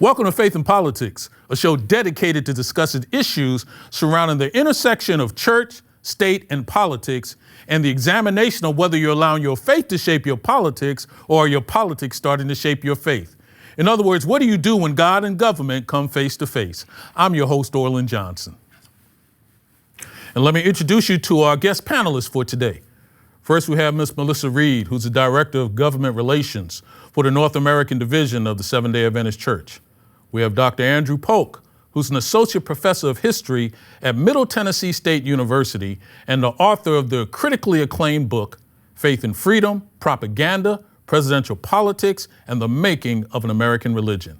Welcome to Faith and Politics, a show dedicated to discussing issues surrounding the intersection of church, state, and politics, and the examination of whether you're allowing your faith to shape your politics or are your politics starting to shape your faith. In other words, what do you do when God and government come face to face? I'm your host, Orland Johnson. And let me introduce you to our guest panelists for today. First, we have Ms. Melissa Reed, who's the Director of Government Relations for the North American Division of the Seventh-day Adventist Church. We have Dr. Andrew Polk, who's an Associate Professor of History at Middle Tennessee State University and the author of the critically acclaimed book, Faith and Freedom, Propaganda, Presidential Politics, and the Making of an American Religion.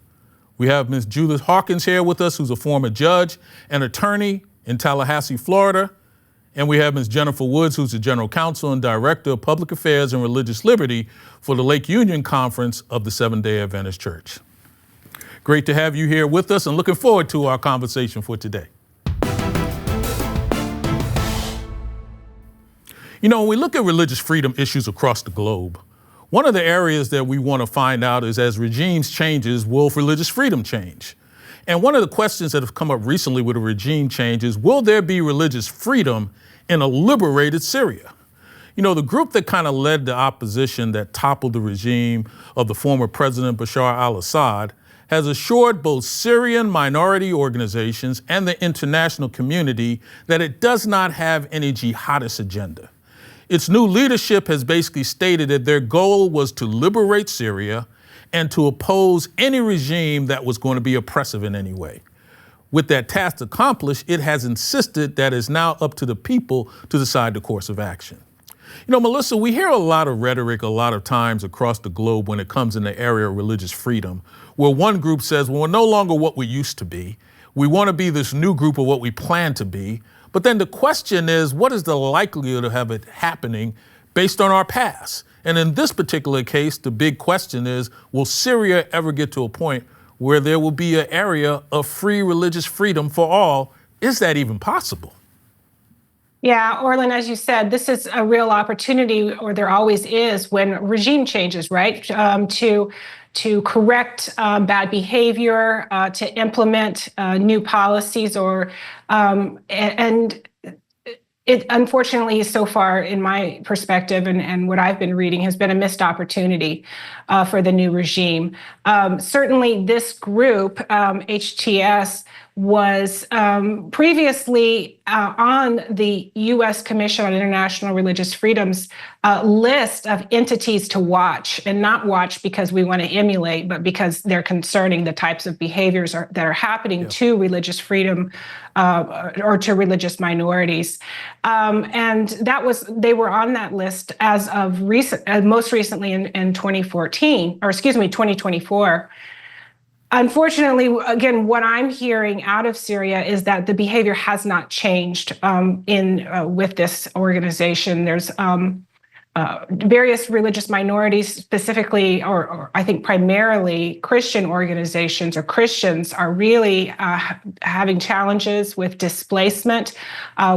We have Ms. Judith Hawkins here with us, who's a former judge and attorney in Tallahassee, Florida. And we have Ms. Jennifer Woods, who's the General Counsel and Director of Public Affairs and Religious Liberty for the Lake Union Conference of the Seventh-day Adventist Church. Great to have you here with us and looking forward to our conversation for today. You know, when we look at religious freedom issues across the globe, one of the areas that we want to find out is as regimes changes, will religious freedom change? And one of the questions that have come up recently with a regime change is, will there be religious freedom in a liberated Syria? You know, the group that kind of led the opposition that toppled the regime of the former President Bashar al-Assad has assured both Syrian minority organizations and the international community that it does not have any jihadist agenda. Its new leadership has basically stated that their goal was to liberate Syria and to oppose any regime that was going to be oppressive in any way. With that task accomplished, it has insisted that it's now up to the people to decide the course of action. You know, Melissa, we hear a lot of rhetoric a lot of times across the globe when it comes in the area of religious freedom, where one group says, well, we're no longer what we used to be. We want to be this new group of what we plan to be. But then the question is, what is the likelihood of have it happening based on our past? And in this particular case, the big question is, will Syria ever get to a point where there will be an area of free religious freedom for all? Is that even possible? Yeah, Orland, as you said, this is a real opportunity, or there always is, when regime changes, right? To correct bad behavior, to implement new policies, and it unfortunately so far, in my perspective and what I've been reading, has been a missed opportunity for the new regime. Certainly this group, HTS, was previously on the U.S. Commission on International Religious Freedoms list of entities to watch, and not watch because we want to emulate, but because they're concerning the types of behaviors that are happening to religious freedom or to religious minorities. And they were on that list as of most recently in 2024. Unfortunately, again, what I'm hearing out of Syria is that the behavior has not changed with this organization. There's various religious minorities, specifically, or I think primarily Christian organizations or Christians, are really having challenges with displacement,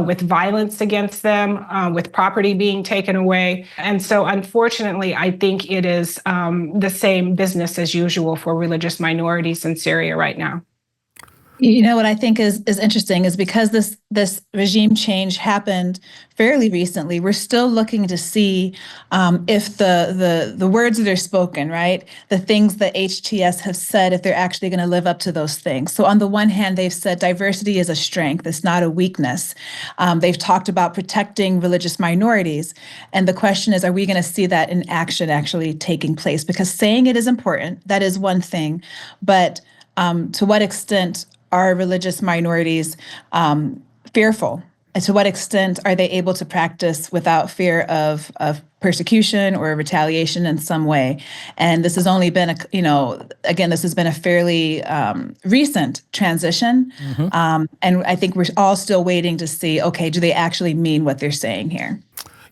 with violence against them, with property being taken away. And so, unfortunately, I think it is the same business as usual for religious minorities in Syria right now. You know, what I think is interesting is because this regime change happened fairly recently, we're still looking to see if the words that are spoken, right, the things that HTS have said, if they're actually going to live up to those things. So on the one hand, they've said diversity is a strength, it's not a weakness. They've talked about protecting religious minorities. And the question is, are we going to see that in action actually taking place? Because saying it is important, that is one thing. But to what extent are religious minorities fearful? And to what extent are they able to practice without fear of persecution or retaliation in some way? And this has only been, this has been a fairly recent transition. Mm-hmm. And I think we're all still waiting to see, okay, do they actually mean what they're saying here?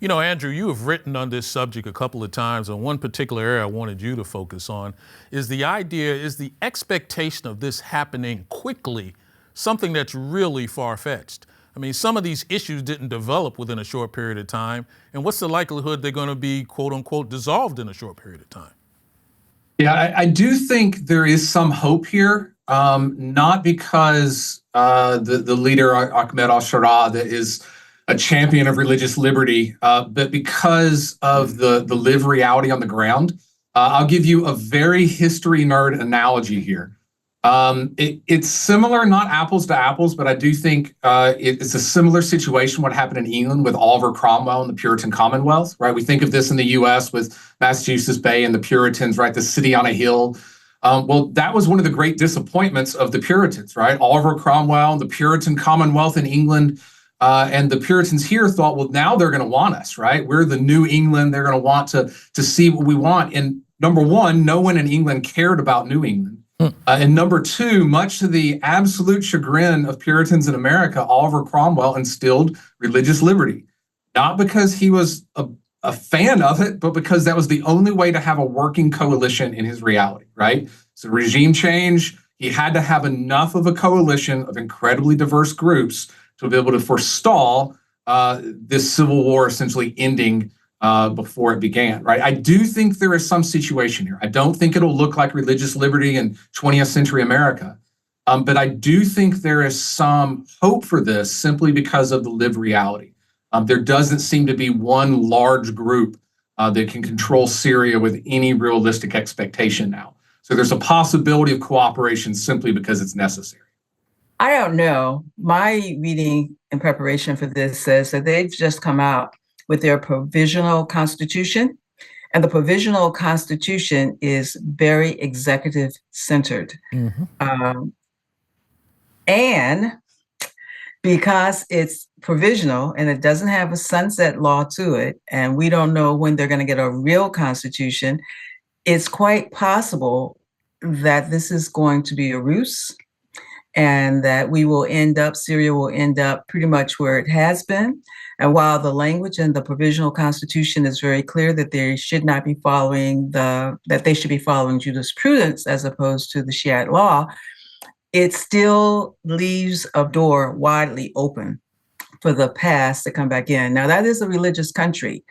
You know, Andrew, you have written on this subject a couple of times, and one particular area I wanted you to focus on is the expectation of this happening quickly something that's really far-fetched? I mean, some of these issues didn't develop within a short period of time, and what's the likelihood they're going to be, quote unquote, dissolved in a short period of time? Yeah, I do think there is some hope here, not because the leader, Ahmed al-Sharaa, that is a champion of religious liberty, but because of the live reality on the ground. I'll give you a very history nerd analogy here. It's similar, not apples to apples, but I do think it's a similar situation what happened in England with Oliver Cromwell and the Puritan Commonwealth, right? We think of this in the US with Massachusetts Bay and the Puritans, right? The city on a hill. Well, that was one of the great disappointments of the Puritans, right? Oliver Cromwell, the Puritan Commonwealth in England, and the Puritans here thought, well, now they're going to want us, right? We're the new England. They're going to want to see what we want. And number one, no one in England cared about New England. And number two, much to the absolute chagrin of Puritans in America, Oliver Cromwell instilled religious liberty, not because he was a fan of it, but because that was the only way to have a working coalition in his reality, right? So regime change, he had to have enough of a coalition of incredibly diverse groups to be able to forestall this civil war essentially ending before it began, right? I do think there is some situation here. I don't think it'll look like religious liberty in 20th century America, but I do think there is some hope for this simply because of the lived reality. There doesn't seem to be one large group that can control Syria with any realistic expectation now. So there's a possibility of cooperation simply because it's necessary. I don't know. My reading in preparation for this says that they've just come out with their provisional constitution. And the provisional constitution is very executive centered. Mm-hmm. And because it's provisional and it doesn't have a sunset law to it, and we don't know when they're going to get a real constitution, it's quite possible that this is going to be a ruse and that Syria will end up pretty much where it has been. And while the language in the provisional constitution is very clear that they should not be following jurisprudence as opposed to the Shiite law, it still leaves a door widely open for the past to come back in. Now, that is a religious country,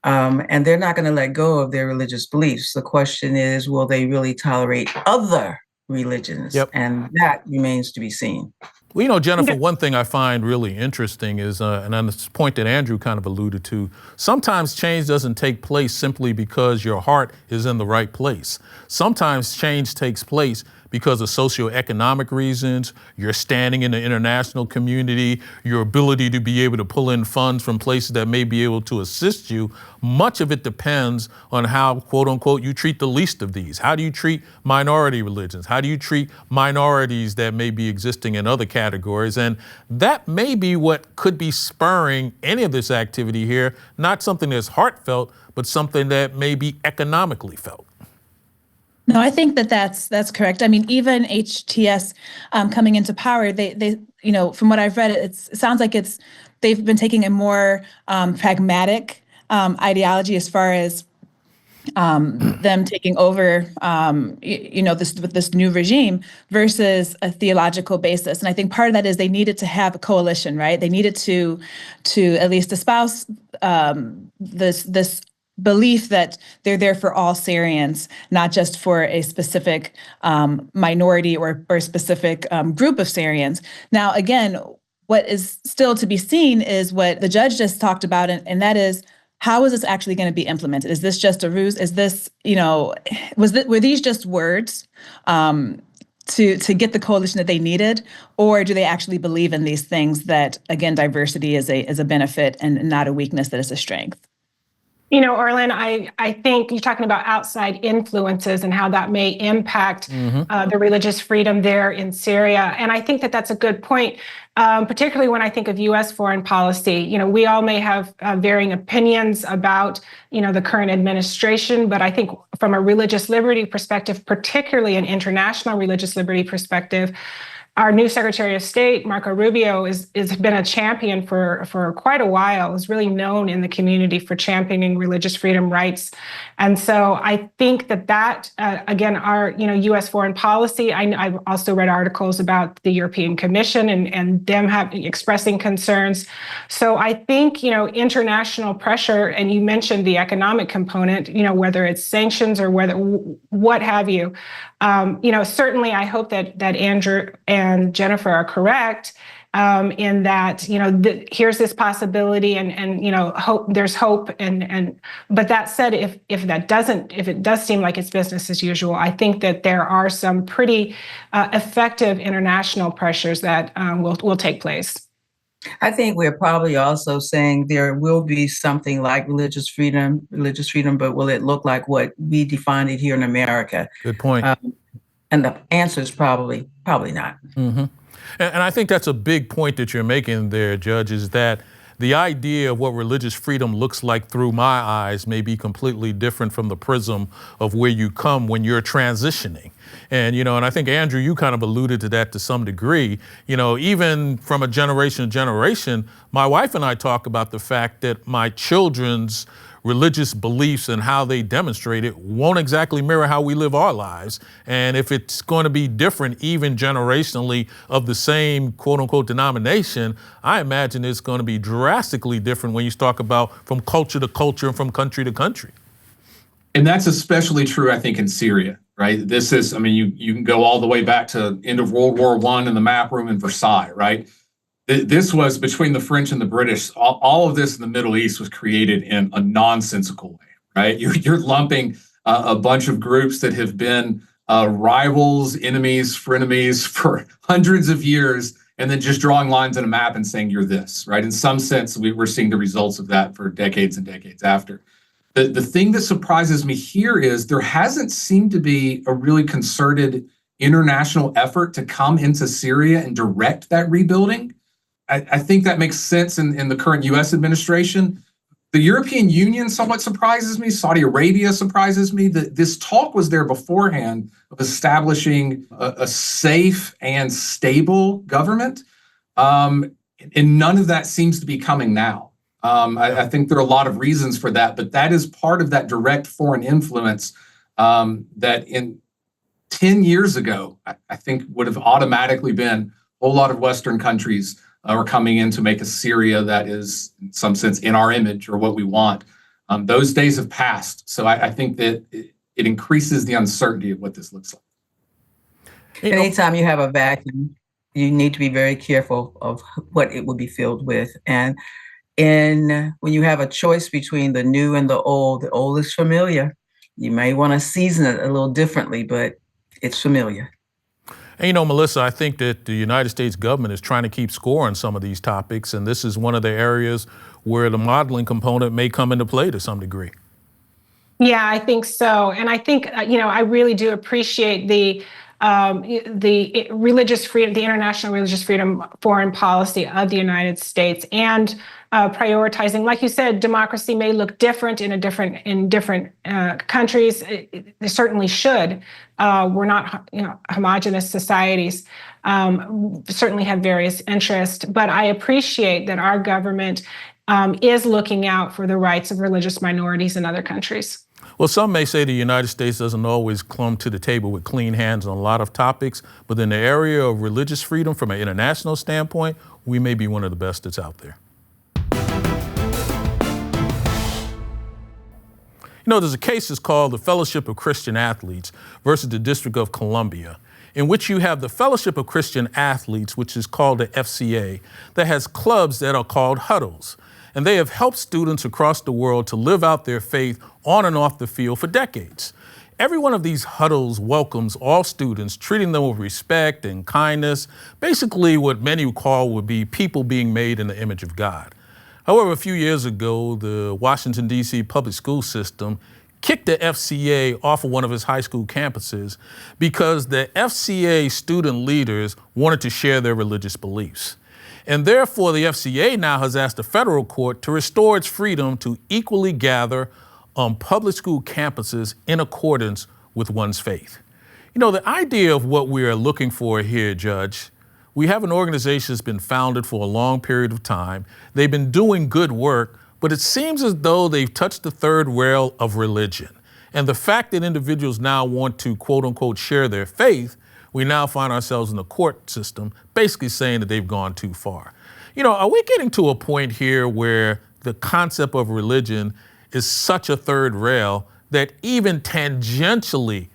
and they're not going to let go of their religious beliefs. The question is, will they really tolerate other religions? Yep. And that remains to be seen. Well, Jennifer, one thing I find really interesting is, and on this point that Andrew kind of alluded to, sometimes change doesn't take place simply because your heart is in the right place. Sometimes change takes place because of socioeconomic reasons, your standing in the international community, your ability to be able to pull in funds from places that may be able to assist you. Much of it depends on how, quote unquote, you treat the least of these. How do you treat minority religions? How do you treat minorities that may be existing in other categories? And that may be what could be spurring any of this activity here, not something that's heartfelt, but something that may be economically felt. No, I think that's correct. I mean, even HTS coming into power, they from what I've read, it sounds like they've been taking a more pragmatic ideology as far as them taking over, this new regime versus a theological basis. And I think part of that is they needed to have a coalition, right? They needed to at least espouse this belief that they're there for all Syrians, not just for a specific minority or specific group of Syrians. Now, again, what is still to be seen is what the judge just talked about, and that is, how is this actually going to be implemented? Is this just a ruse? Is this, were these just words to get the coalition that they needed, or do they actually believe in these things that, again, diversity is a benefit and not a weakness, that is a strength? Orlin, I think you're talking about outside influences and how that may impact the religious freedom there in Syria. And I think that that's a good point, particularly when I think of U.S. foreign policy. We all may have varying opinions about, the current administration, but I think from a religious liberty perspective, particularly an international religious liberty perspective, our new Secretary of State, Marco Rubio, has been a champion for quite a while, is really known in the community for championing religious freedom rights. And so I think that again, our U.S. foreign policy, I've also read articles about the European Commission and them expressing concerns. So I think, international pressure, and you mentioned the economic component, whether it's sanctions or what have you, certainly I hope that Andrew and Jennifer are correct in that, here's this possibility and hope, there's hope. But that said, if it does seem like it's business as usual, I think that there are some pretty effective international pressures that will take place. I think we're probably also saying there will be something like religious freedom, but will it look like what we define it here in America? Good point. And the answer is probably not. Mm-hmm. And I think that's a big point that you're making there, Judge, is that the idea of what religious freedom looks like through my eyes may be completely different from the prism of where you come when you're transitioning. And, and I think, Andrew, you kind of alluded to that to some degree. Even from a generation to generation, my wife and I talk about the fact that my children's religious beliefs and how they demonstrate it won't exactly mirror how we live our lives. And if it's going to be different, even generationally, of the same quote unquote denomination, I imagine it's going to be drastically different when you talk about from culture to culture and from country to country. And that's especially true, I think, in Syria, right? This is, you can go all the way back to end of World War I in the map room in Versailles, right? This was between the French and the British. All of this in the Middle East was created in a nonsensical way, right? You're lumping a bunch of groups that have been rivals, enemies, frenemies for hundreds of years, and then just drawing lines on a map and saying you're this, right? In some sense, we're seeing the results of that for decades and decades after. The thing that surprises me here is there hasn't seemed to be a really concerted international effort to come into Syria and direct that rebuilding. I think that makes sense in the current U.S. administration. The European Union somewhat surprises me. Saudi Arabia surprises me. This talk was there beforehand of establishing a safe and stable government. And none of that seems to be coming now. I think there are a lot of reasons for that, but that is part of that direct foreign influence that in 10 years ago, I think would have automatically been a whole lot of Western countries are coming in to make a Syria that is, in some sense, in our image or what we want. Those days have passed. So I think that it increases the uncertainty of what this looks like. Anytime you have a vacuum, you need to be very careful of what it will be filled with. And when you have a choice between the new and the old is familiar. You may want to season it a little differently, but it's familiar. And Melissa, I think that the United States government is trying to keep score on some of these topics, and this is one of the areas where the modeling component may come into play to some degree. Yeah, I think so. And I think, I really do appreciate the religious freedom, the international religious freedom foreign policy of the United States, and prioritizing, like you said, democracy may look different in different countries. It certainly should. We're not, homogenous societies. Certainly have various interests, but I appreciate that our government is looking out for the rights of religious minorities in other countries. Well, some may say the United States doesn't always come to the table with clean hands on a lot of topics, but in the area of religious freedom from an international standpoint, we may be one of the best that's out there. There's a case that's called the Fellowship of Christian Athletes versus the District of Columbia, in which you have the Fellowship of Christian Athletes, which is called the FCA, that has clubs that are called huddles. And they have helped students across the world to live out their faith on and off the field for decades. Every one of these huddles welcomes all students, treating them with respect and kindness, basically what many would be people being made in the image of God. However, a few years ago, the Washington, D.C. public school system kicked the FCA off of one of its high school campuses because the FCA student leaders wanted to share their religious beliefs. And therefore, the FCA now has asked the federal court to restore its freedom to equally gather on public school campuses in accordance with one's faith. The idea of what we are looking for here, Judge, We have an organization that's been founded for a long period of time. They've been doing good work, but it seems as though they've touched the third rail of religion. And the fact that individuals now want to, quote unquote, share their faith, we now find ourselves in the court system basically saying that they've gone too far. You know, are we getting to a point here where the concept of religion is such a third rail that even tangentially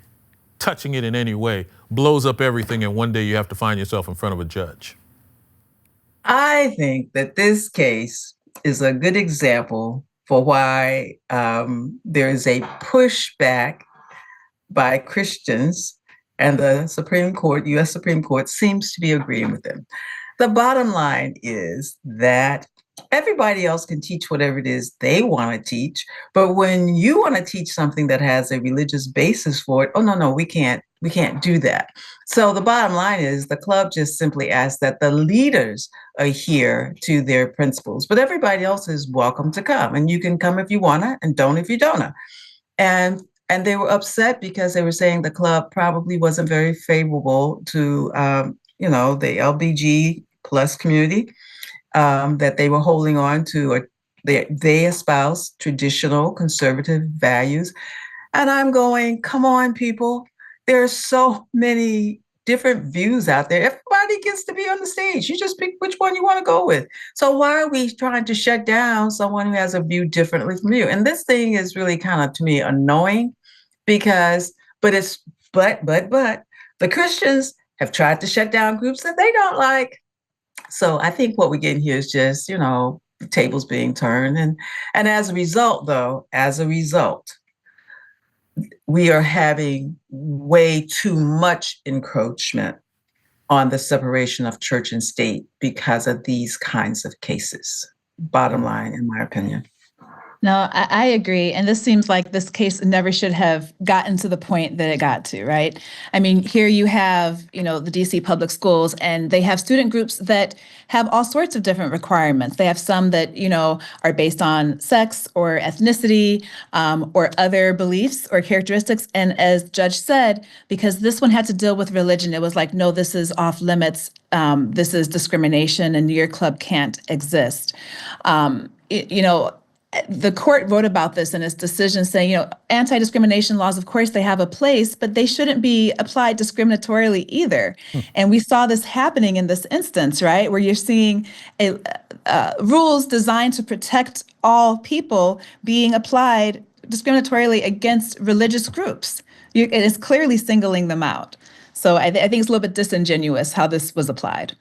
touching it in any way blows up everything, and one day you have to find yourself in front of a judge? I think that this case is a good example for why there is a pushback by Christians, and the Supreme Court, U.S. Supreme Court, seems to be agreeing with them. The bottom line is that everybody else can teach whatever it is they want to teach, but when you want to teach something that has a religious basis for it, oh no, we can't do that. So the bottom line is the club just simply asks that the leaders adhere to their principles, but everybody else is welcome to come, and you can come if you wanna and don't if you don't. And they were upset because they were saying the club probably wasn't very favorable to the LBG plus community, that they were holding on to. They espouse traditional conservative values. And I'm going, come on, people. There are so many different views out there. Everybody gets to be on the stage. You just pick which one you want to go with. So why are we trying to shut down someone who has a view differently from you? And this thing is really kind of, to me, annoying because, but the Christians have tried to shut down groups that they don't like. So I think what we're getting here is just, the tables being turned. And as a result, we are having way too much encroachment on the separation of church and state because of these kinds of cases. Bottom line, in my opinion. No, I agree. And this seems like this case never should have gotten to the point that it got to, right? I mean, here you have, the DC public schools, and they have student groups that have all sorts of different requirements. They have some that, are based on sex or ethnicity, or other beliefs or characteristics. And as Judge said, because this one had to deal with religion, it was like, no, this is off limits. This is discrimination, and your club can't exist. The court wrote about this in its decision saying, anti-discrimination laws, of course, they have a place, but they shouldn't be applied discriminatorily either. And we saw this happening in this instance, right, where you're seeing rules designed to protect all people being applied discriminatorily against religious groups. It is clearly singling them out. So I think it's a little bit disingenuous how this was applied.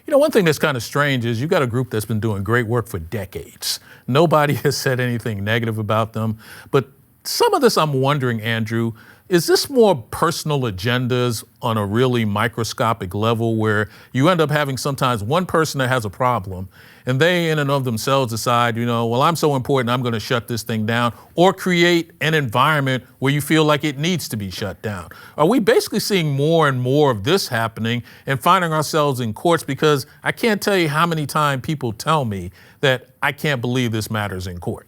One thing that's kind of strange is you've got a group that's been doing great work for decades. Nobody has said anything negative about them. But some of this, I'm wondering, Andrew, is this more personal agendas on a really microscopic level where you end up having sometimes one person that has a problem and they in and of themselves decide, well, I'm so important, I'm going to shut this thing down, or create an environment where you feel like it needs to be shut down? Are we basically seeing more and more of this happening and finding ourselves in courts? Because I can't tell you how many times people tell me that I can't believe this matters in court.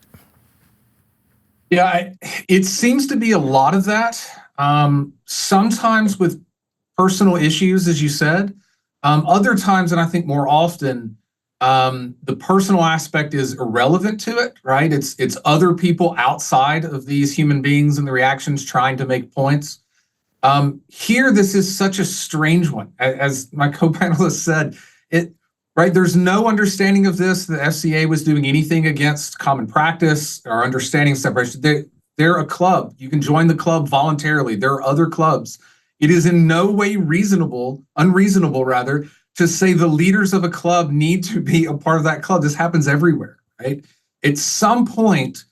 Yeah, it seems to be a lot of that. Sometimes with personal issues, as you said. Other times, and I think more often, the personal aspect is irrelevant to it, right? It's other people outside of these human beings and the reactions trying to make points. Here, this is such a strange one. As my co-panelist said, there's no understanding of this. The FCA was doing anything against common practice or understanding separation. They're a club. You can join the club voluntarily. There are other clubs. It is in no way unreasonable rather, to say the leaders of a club need to be a part of that club. This happens everywhere, right? At some point,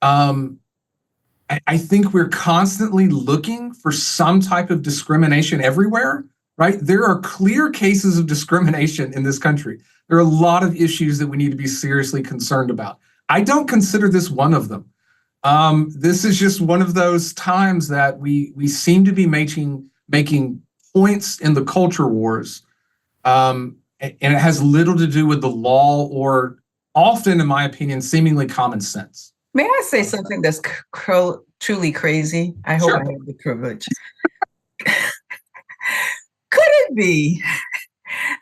I think we're constantly looking for some type of discrimination everywhere, right? There are clear cases of discrimination in this country. There are a lot of issues that we need to be seriously concerned about. I don't consider this one of them. This is just one of those times that we seem to be making points in the culture wars, and it has little to do with the law or often, in my opinion, seemingly common sense. May I say something that's truly crazy? I hope I have the privilege. Could it be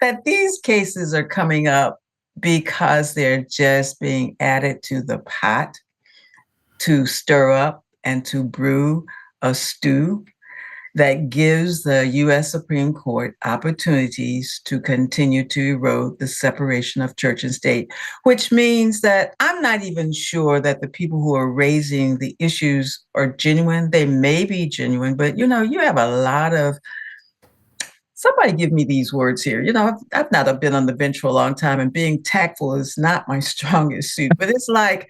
that these cases are coming up because they're just being added to the pot to stir up and to brew a stew that gives the U.S. Supreme Court opportunities to continue to erode the separation of church and state, which means that I'm not even sure that the people who are raising the issues are genuine. They may be genuine, but you have a lot of, somebody give me these words here. I've not been on the bench for a long time, and being tactful is not my strongest suit, but it's like,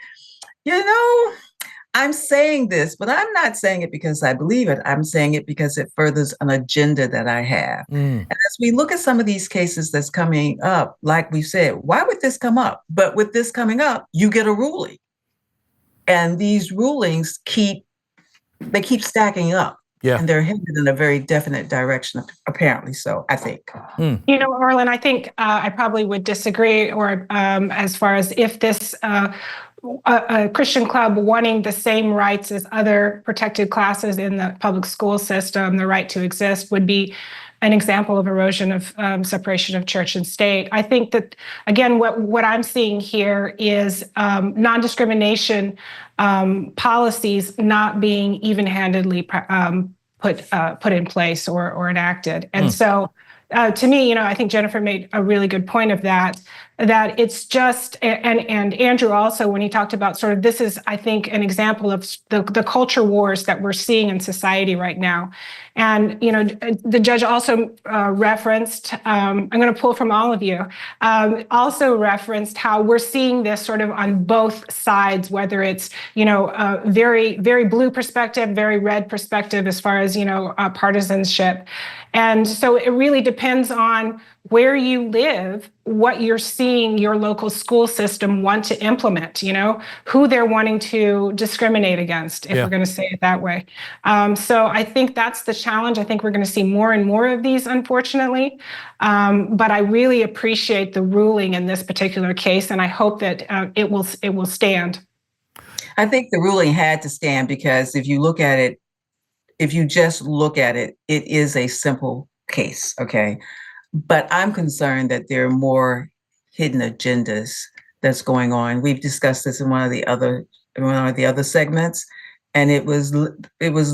I'm saying this, but I'm not saying it because I believe it. I'm saying it because it furthers an agenda that I have. And as we look at some of these cases that's coming up, like we said, why would this come up? But with this coming up, you get a ruling. And these rulings keep stacking up. Yeah. And they're headed in a very definite direction, apparently so, I think. Arlen, I think I probably would disagree, or as far as if this a Christian club wanting the same rights as other protected classes in the public school system, the right to exist, would be an example of erosion of separation of church and state. I think that, again, what I'm seeing here is non-discrimination policies not being even-handedly put in place or enacted. And so to me, I think Jennifer made a really good point of that it's just, and Andrew also, when he talked about sort of, this is, I think, an example of the culture wars that we're seeing in society right now. And, the judge also referenced, I'm going to pull from all of you, also referenced how we're seeing this sort of on both sides, whether it's, very, very blue perspective, very red perspective as far as, partisanship. And so it really depends on where you live, what you're seeing your local school system want to implement, who they're wanting to discriminate against, if we're going to say it that way. So I think that's the challenge. I think we're going to see more and more of these, unfortunately. But I really appreciate the ruling in this particular case, and I hope that it will stand. I think the ruling had to stand because if you just look at it, it is a simple case, okay? But I'm concerned that there are more hidden agendas that's going on. We've discussed this in one of the other segments, and it was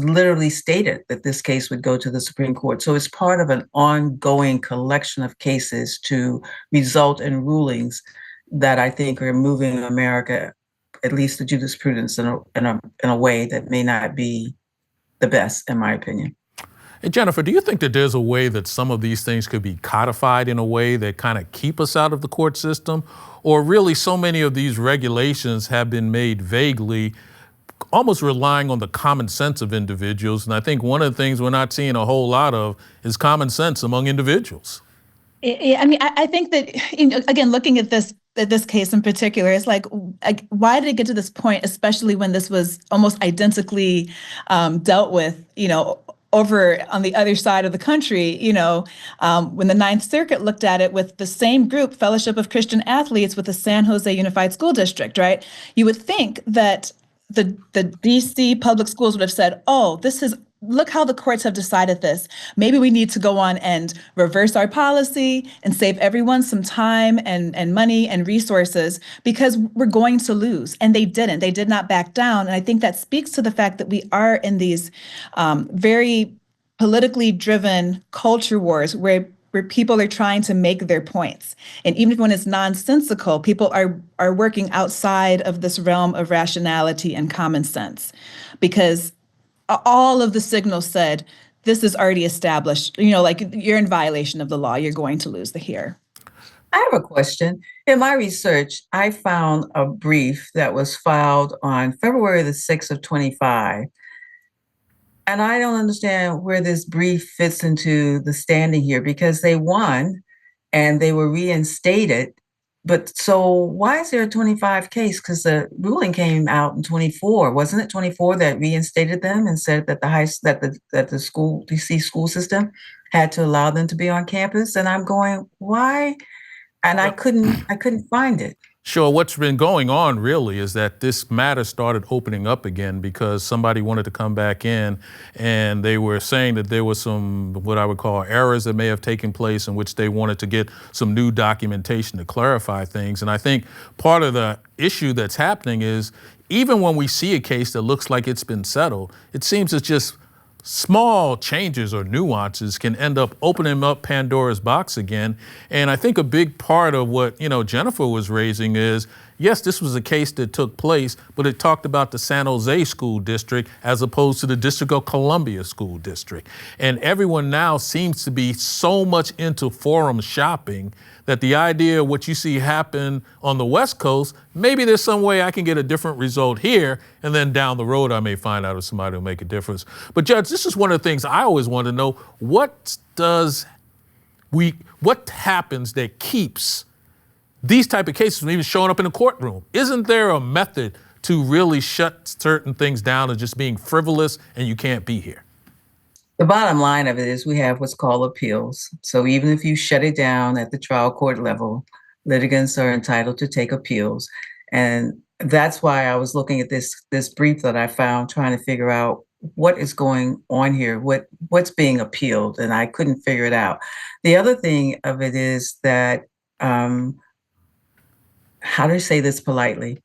literally stated that this case would go to the Supreme Court. So it's part of an ongoing collection of cases to result in rulings that I think are moving America, at least the jurisprudence, in a way that may not be the best, in my opinion. Hey, Jennifer, do you think that there's a way that some of these things could be codified in a way that kind of keep us out of the court system? Or really so many of these regulations have been made vaguely, almost relying on the common sense of individuals. And I think one of the things we're not seeing a whole lot of is common sense among individuals. I think that, again, looking at this case in particular, it's like, why did it get to this point, especially when this was almost identically dealt with, over on the other side of the country, when the Ninth Circuit looked at it with the same group, Fellowship of Christian Athletes, with the San Jose Unified School District, right? You would think that the DC public schools would have said, look how the courts have decided this. Maybe we need to go on and reverse our policy and save everyone some time and money and resources because we're going to lose. And they didn't. They did not back down. And I think that speaks to the fact that we are in these very politically driven culture wars where people are trying to make their points. And even when it's nonsensical, people are working outside of this realm of rationality and common sense, because all of the signals said, this is already established, like you're in violation of the law, you're going to lose the hear. I have a question. In my research, I found a brief that was filed on February the 6th of 25. And I don't understand where this brief fits into the standing here, because they won and they were reinstated. But so why is there a 25 case? Because the ruling came out in 24. Wasn't it 24 that reinstated them and said that the school, DC school system had to allow them to be on campus? And I'm going, why? And I couldn't find it. Sure. What's been going on really is that this matter started opening up again because somebody wanted to come back in and they were saying that there was some, what I would call errors that may have taken place in which they wanted to get some new documentation to clarify things. And I think part of the issue that's happening is even when we see a case that looks like it's been settled, it seems it's just small changes or nuances can end up opening up Pandora's box again. And I think a big part of what, Jennifer was raising is, yes, this was a case that took place, but it talked about the San Jose School District as opposed to the District of Columbia School District. And everyone now seems to be so much into forum shopping that the idea of what you see happen on the West Coast, maybe there's some way I can get a different result here, and then down the road I may find out if somebody will make a difference. But Judge, this is one of the things I always want to know. What happens that keeps these type of cases from even showing up in the courtroom? Isn't there a method to really shut certain things down as just being frivolous and you can't be here? The bottom line of it is we have what's called appeals. So even if you shut it down at the trial court level, litigants are entitled to take appeals. And that's why I was looking at this brief that I found, trying to figure out what is going on here, what's being appealed, and I couldn't figure it out. The other thing of it is that, how do I say this politely?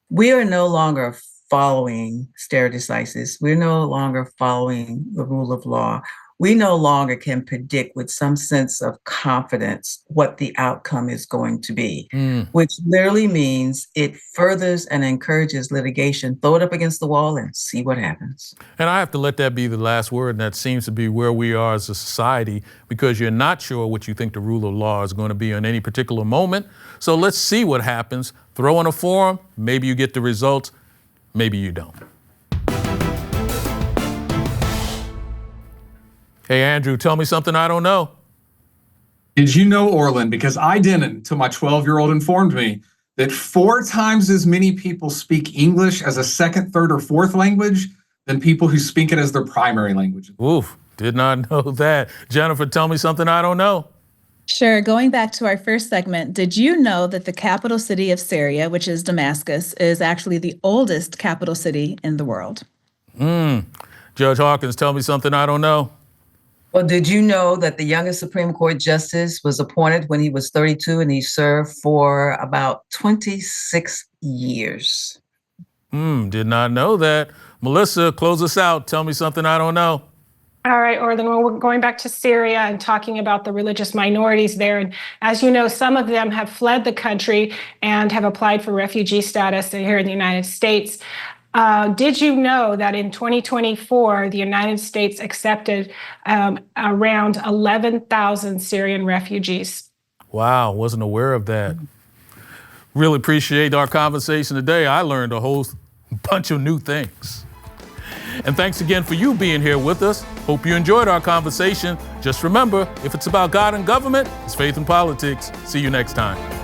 We are no longer following stare decisis. We're no longer following the rule of law. We no longer can predict with some sense of confidence what the outcome is going to be, which literally means it furthers and encourages litigation. Throw it up against the wall and see what happens. And I have to let that be the last word, and that seems to be where we are as a society, because you're not sure what you think the rule of law is going to be in any particular moment. So let's see what happens. Throw in a forum, maybe you get the results, maybe you don't. Hey, Andrew, tell me something I don't know. Did you know, Orlin, because I didn't until my 12-year-old informed me, that 4 times as many people speak English as a second, third, or fourth language than people who speak it as their primary language? Oof, did not know that. Jennifer, tell me something I don't know. Sure. Going back to our first segment, did you know that the capital city of Syria, which is Damascus, is actually the oldest capital city in the world? Judge Hawkins, tell me something I don't know. Well, did you know that the youngest Supreme Court justice was appointed when he was 32 and he served for about 26 years? Did not know that. Melissa, close us out. Tell me something I don't know. All right, Orlin, well, we're going back to Syria and talking about the religious minorities there. And as you know, some of them have fled the country and have applied for refugee status here in the United States. Did you know that in 2024, the United States accepted around 11,000 Syrian refugees? Wow, wasn't aware of that. Really appreciate our conversation today. I learned a whole bunch of new things. And thanks again for you being here with us. Hope you enjoyed our conversation. Just remember, if it's about God and government, it's faith and politics. See you next time.